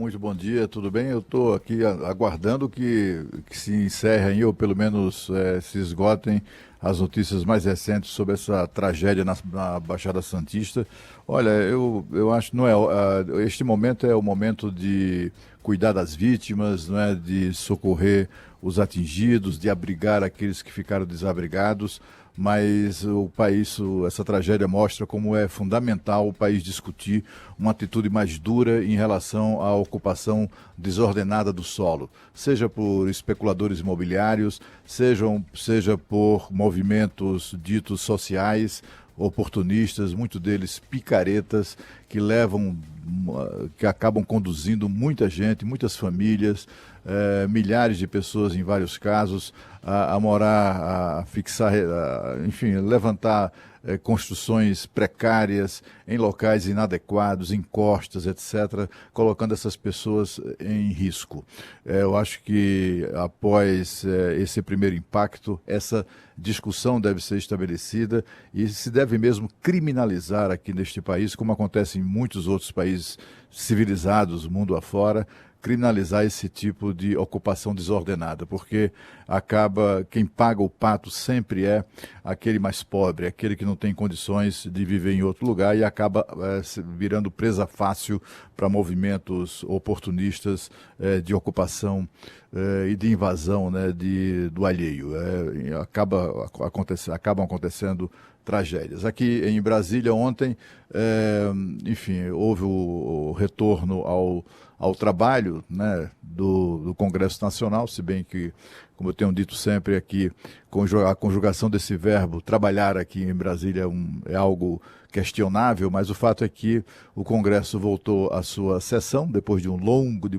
muito bom dia, tudo bem? Eu estou aqui aguardando que se encerrem ou pelo menos se esgotem as notícias mais recentes sobre essa tragédia na Baixada Santista. Olha, eu acho que não é, este momento é o momento de cuidar das vítimas, não é, de socorrer os atingidos, de abrigar aqueles que ficaram desabrigados. Mas essa tragédia mostra como é fundamental o país discutir uma atitude mais dura em relação à ocupação desordenada do solo, seja por especuladores imobiliários, seja por movimentos ditos sociais, oportunistas, muitos deles picaretas, que acabam conduzindo muita gente, muitas famílias, milhares de pessoas em vários casos, a morar, a fixar, enfim, levantar construções precárias em locais inadequados, em costas, etc., colocando essas pessoas em risco. Eu acho que após esse primeiro impacto, essa discussão deve ser estabelecida e se deve mesmo criminalizar aqui neste país, como acontece em muitos outros países civilizados, mundo afora, criminalizar esse tipo de ocupação desordenada, porque quem paga o pato sempre é aquele mais pobre, aquele que não tem condições de viver em outro lugar e acaba virando presa fácil para movimentos oportunistas de ocupação e de invasão, né, do alheio. Acabam acontecendo tragédias. Aqui em Brasília ontem, enfim, houve o retorno ao trabalho, né, do Congresso Nacional, se bem que, como eu tenho dito sempre aqui, a conjugação desse verbo, trabalhar aqui em Brasília é algo questionável, mas o fato é que o Congresso voltou à sua sessão depois de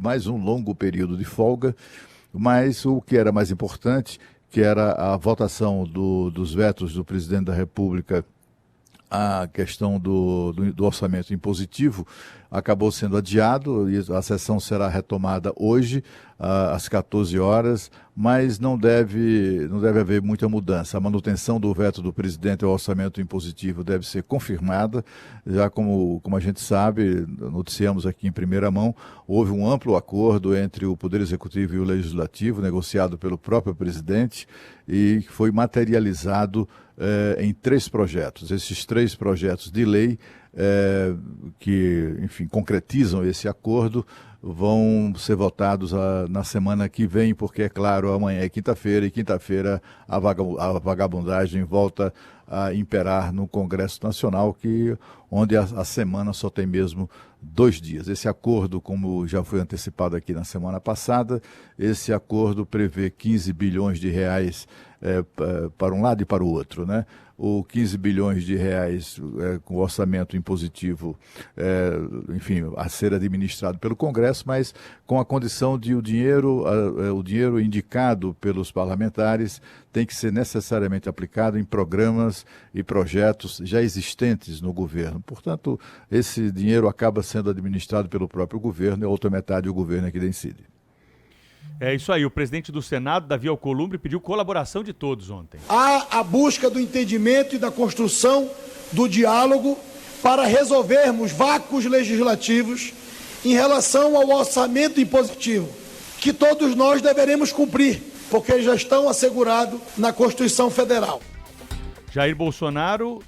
mais um longo período de folga, mas o que era mais importante, que era a votação dos vetos do presidente da República a questão do orçamento impositivo, acabou sendo adiado e a sessão será retomada hoje, às 14 horas, mas não deve haver muita mudança. A manutenção do veto do presidente ao orçamento impositivo deve ser confirmada, já como a gente sabe, noticiamos aqui em primeira mão, houve um amplo acordo entre o Poder Executivo e o Legislativo, negociado pelo próprio presidente, e foi materializado em 3 projetos. Esses 3 projetos de lei que, enfim, concretizam esse acordo vão ser votados na semana que vem, porque, é claro, amanhã é quinta-feira, e quinta-feira a vagabundagem volta a imperar no Congresso Nacional, onde a semana só tem mesmo 2 dias. Esse acordo, como já foi antecipado aqui na semana passada, esse acordo prevê 15 bilhões de reais para um lado e para o outro, né? O 15 bilhões de reais com orçamento impositivo, enfim, a ser administrado pelo Congresso, mas com a condição de o dinheiro indicado pelos parlamentares tem que ser necessariamente aplicado em programas e projetos já existentes no governo. Portanto, esse dinheiro acaba sendo administrado pelo próprio governo e a outra metade o governo é que decide. É isso aí, o presidente do Senado, Davi Alcolumbre, pediu colaboração de todos ontem. Há a busca do entendimento e da construção do diálogo para resolvermos vácuos legislativos em relação ao orçamento impositivo, que todos nós deveremos cumprir, porque já estão assegurados na Constituição Federal. Jair Bolsonaro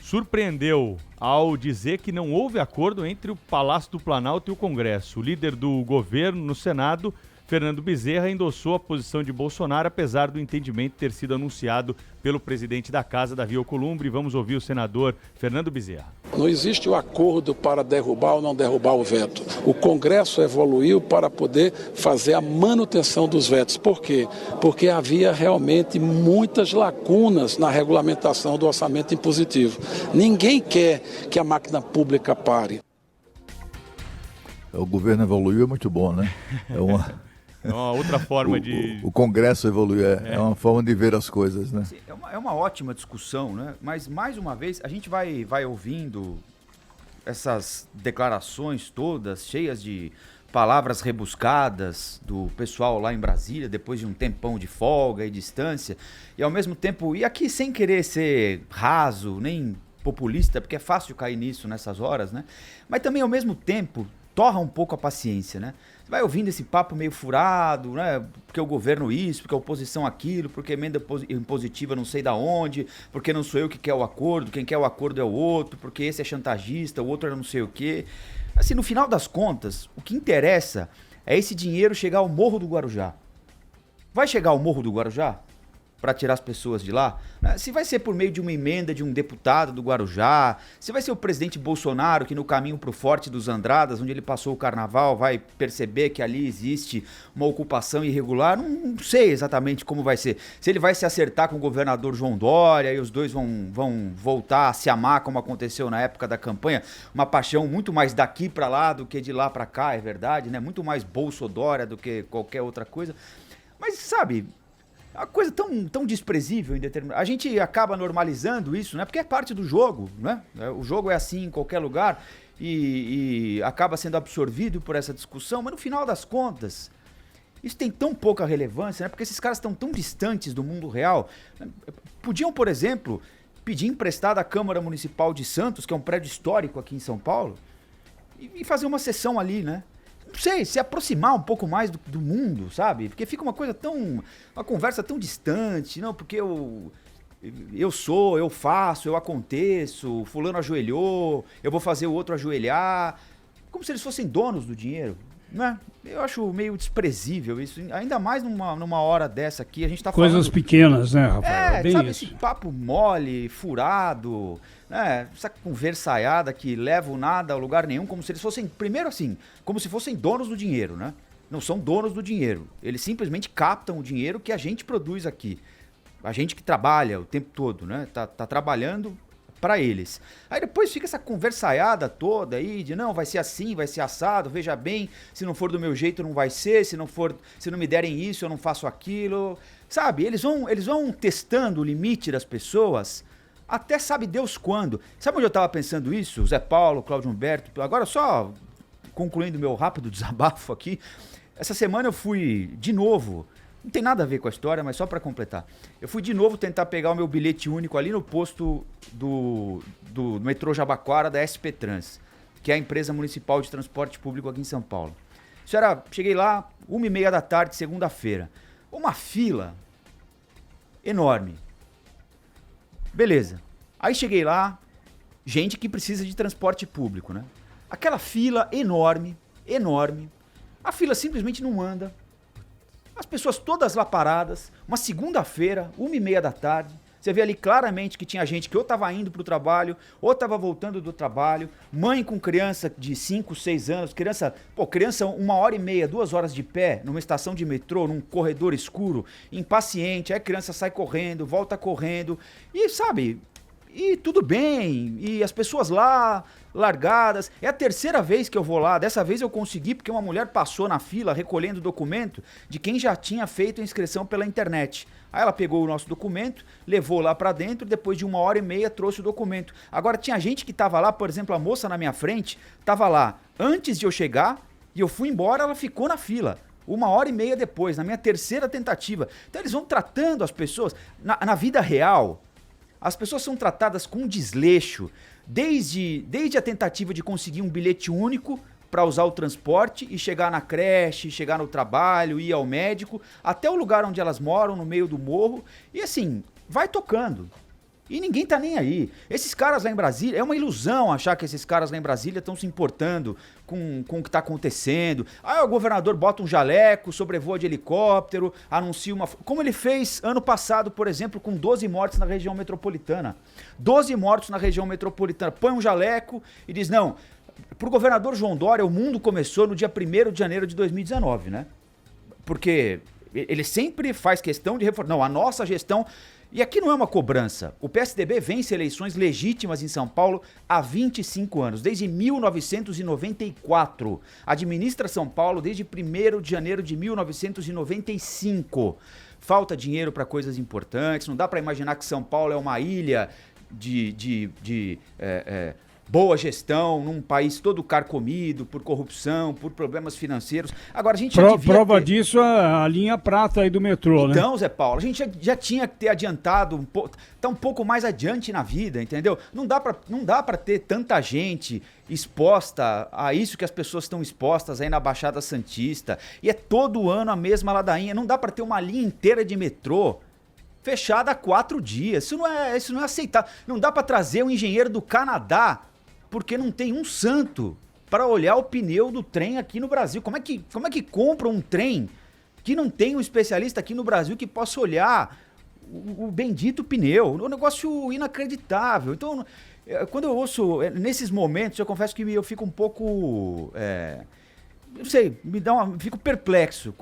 surpreendeu ao dizer que não houve acordo entre o Palácio do Planalto e o Congresso. O líder do governo no Senado, Fernando Bezerra, endossou a posição de Bolsonaro, apesar do entendimento ter sido anunciado pelo presidente da Casa, Davi Alcolumbre. Vamos ouvir o senador Fernando Bezerra. Não existe o acordo para derrubar ou não derrubar o veto. O Congresso evoluiu para poder fazer a manutenção dos vetos. Por quê? Porque havia realmente muitas lacunas na regulamentação do orçamento impositivo. Ninguém quer que a máquina pública pare. O governo evoluiu, é muito bom, né? É uma outra forma de... O Congresso evoluiu, é uma forma de ver as coisas, né? Sim, é uma ótima discussão, né? Mas, mais uma vez, a gente vai ouvindo essas declarações todas, cheias de palavras rebuscadas do pessoal lá em Brasília, depois de um tempão de folga e distância, e ao mesmo tempo, e aqui sem querer ser raso, nem populista, porque é fácil cair nisso nessas horas, né? Mas também, ao mesmo tempo, torra um pouco a paciência, né? Você vai ouvindo esse papo meio furado, né? Porque o governo isso, porque a oposição aquilo, porque emenda impositiva não sei da onde, porque não sou eu que quer o acordo, quem quer o acordo é o outro, porque esse é chantagista, o outro é não sei o quê. Assim, no final das contas, o que interessa é esse dinheiro chegar ao Morro do Guarujá. Vai chegar ao Morro do Guarujá? Para tirar as pessoas de lá? Se vai ser por meio de uma emenda de um deputado do Guarujá, se vai ser o presidente Bolsonaro que no caminho pro Forte dos Andradas, onde ele passou o carnaval, vai perceber que ali existe uma ocupação irregular, não sei exatamente como vai ser. Se ele vai se acertar com o governador João Dória e os dois vão voltar a se amar como aconteceu na época da campanha, uma paixão muito mais daqui para lá do que de lá para cá, é verdade, né? Muito mais Bolsodória do que qualquer outra coisa. Mas sabe... uma coisa tão desprezível em determinado... A gente acaba normalizando isso, né? Porque é parte do jogo, né? O jogo é assim em qualquer lugar e acaba sendo absorvido por essa discussão, mas no final das contas, isso tem tão pouca relevância, né? Porque esses caras estão tão distantes do mundo real. Podiam, por exemplo, pedir emprestado à Câmara Municipal de Santos, que é um prédio histórico aqui em São Paulo, e fazer uma sessão ali, né? Não sei, se aproximar um pouco mais do mundo, sabe? Porque fica uma coisa uma conversa tão distante, não, porque eu faço, eu aconteço, fulano ajoelhou, eu vou fazer o outro ajoelhar, como se eles fossem donos do dinheiro, né? Eu acho meio desprezível isso, ainda mais numa hora dessa aqui, a gente tá falando... Coisas pequenas, né, Rafael? É, bem sabe, isso. esse papo mole, furado, né? Essa conversaiada que leva o nada a lugar nenhum, como se eles fossem, primeiro assim, como se fossem donos do dinheiro, né? Não são donos do dinheiro, eles simplesmente captam o dinheiro que a gente produz aqui. A gente que trabalha o tempo todo, né? Tá trabalhando para eles. Aí depois fica essa conversaiada toda aí de não, vai ser assim, vai ser assado, veja bem, se não for do meu jeito não vai ser, se não me derem isso eu não faço aquilo. Sabe, eles vão testando o limite das pessoas até sabe Deus quando. Sabe onde eu tava pensando isso? Zé Paulo, Cláudio Humberto, agora só concluindo meu rápido desabafo aqui, essa semana eu fui de novo, não tem nada a ver com a história, mas só para completar. Eu fui de novo tentar pegar o meu bilhete único ali no posto do metrô Jabaquara da SP Trans, que é a empresa municipal de transporte público aqui em São Paulo. Cheguei lá, 1h30 da tarde, segunda-feira. Uma fila enorme. Beleza. Aí cheguei lá, gente que precisa de transporte público, né? Aquela fila enorme, a fila simplesmente não anda. As pessoas todas lá paradas, uma segunda-feira, 1h30 da tarde, você vê ali claramente que tinha gente que ou estava indo para o trabalho, ou estava voltando do trabalho, mãe com criança de 5, 6 anos, criança 1h30, 2 horas de pé, numa estação de metrô, num corredor escuro, impaciente, aí a criança sai correndo, volta correndo, e sabe, e tudo bem, e as pessoas lá, largadas, é a terceira vez que eu vou lá, dessa vez eu consegui porque uma mulher passou na fila recolhendo o documento de quem já tinha feito a inscrição pela internet. Aí ela pegou o nosso documento, levou lá pra dentro, depois de 1h30 trouxe o documento. Agora tinha gente que tava lá, por exemplo, a moça na minha frente, tava lá antes de eu chegar e eu fui embora, ela ficou na fila. 1h30 depois, na minha terceira tentativa. Então eles vão tratando as pessoas, na vida real, as pessoas são tratadas com desleixo, desde a tentativa de conseguir um bilhete único para usar o transporte e chegar na creche, chegar no trabalho, ir ao médico, até o lugar onde elas moram, no meio do morro, e assim, vai tocando. E ninguém tá nem aí. Esses caras lá em Brasília, é uma ilusão achar que esses caras lá em Brasília estão se importando com o que tá acontecendo. Aí o governador bota um jaleco, sobrevoa de helicóptero, anuncia uma... Como ele fez ano passado, por exemplo, com 12 mortes na região metropolitana. 12 mortos na região metropolitana. Põe um jaleco e diz, não, pro governador João Dória, o mundo começou no dia 1º de janeiro de 2019, né? Porque ele sempre faz questão de reforçar. Não, a nossa gestão... E aqui não é uma cobrança. O PSDB vence eleições legítimas em São Paulo há 25 anos, desde 1994. Administra São Paulo desde 1º de janeiro de 1995. Falta dinheiro para coisas importantes, não dá para imaginar que São Paulo é uma ilha boa gestão, num país todo carcomido por corrupção, por problemas financeiros. Agora, a gente já devia prova disso é a linha prata aí do metrô, né? Então, Zé Paulo, a gente já tinha que ter adiantado, tá um pouco mais adiante na vida, entendeu? Não dá pra ter tanta gente exposta a isso que as pessoas estão expostas aí na Baixada Santista. E é todo ano a mesma ladainha. Não dá pra ter uma linha inteira de metrô fechada há 4 dias. Isso não é aceitável. Não dá pra trazer um engenheiro do Canadá porque não tem um santo para olhar o pneu do trem aqui no Brasil. Como é que compra um trem que não tem um especialista aqui no Brasil que possa olhar o bendito pneu? É um negócio inacreditável. Então, quando eu ouço, nesses momentos, eu confesso que eu fico um pouco... não sei, fico perplexo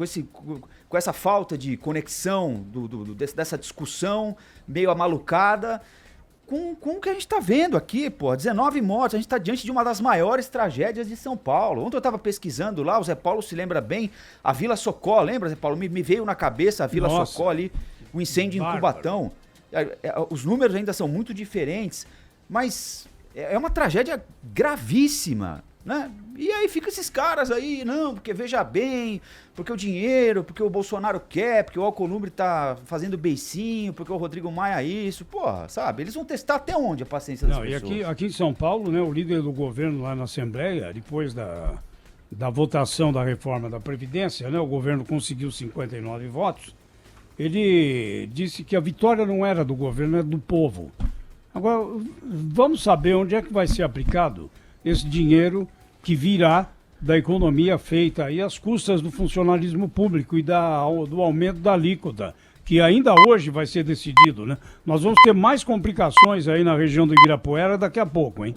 com essa falta de conexão dessa discussão meio amalucada com o que a gente está vendo aqui, pô. 19 mortes, a gente está diante de uma das maiores tragédias de São Paulo. Ontem eu estava pesquisando lá, o Zé Paulo se lembra bem, a Vila Socó, lembra, Zé Paulo? Me veio na cabeça a Vila Socó ali, o incêndio em Cubatão. Os números ainda são muito diferentes, mas é uma tragédia gravíssima, né? E aí fica esses caras aí, não, porque veja bem, porque o dinheiro, porque o Bolsonaro quer, porque o Alcolumbre tá fazendo beicinho, porque o Rodrigo Maia isso, porra, sabe? Eles vão testar até onde a paciência das pessoas. E aqui em São Paulo, né, o líder do governo lá na Assembleia, depois da votação da reforma da Previdência, né, o governo conseguiu 59 votos, ele disse que a vitória não era do governo, era do povo. Agora, vamos saber onde é que vai ser aplicado esse dinheiro que virá da economia feita aí às custas do funcionalismo público e do aumento da alíquota, que ainda hoje vai ser decidido, né? Nós vamos ter mais complicações aí na região do Ibirapuera daqui a pouco, hein?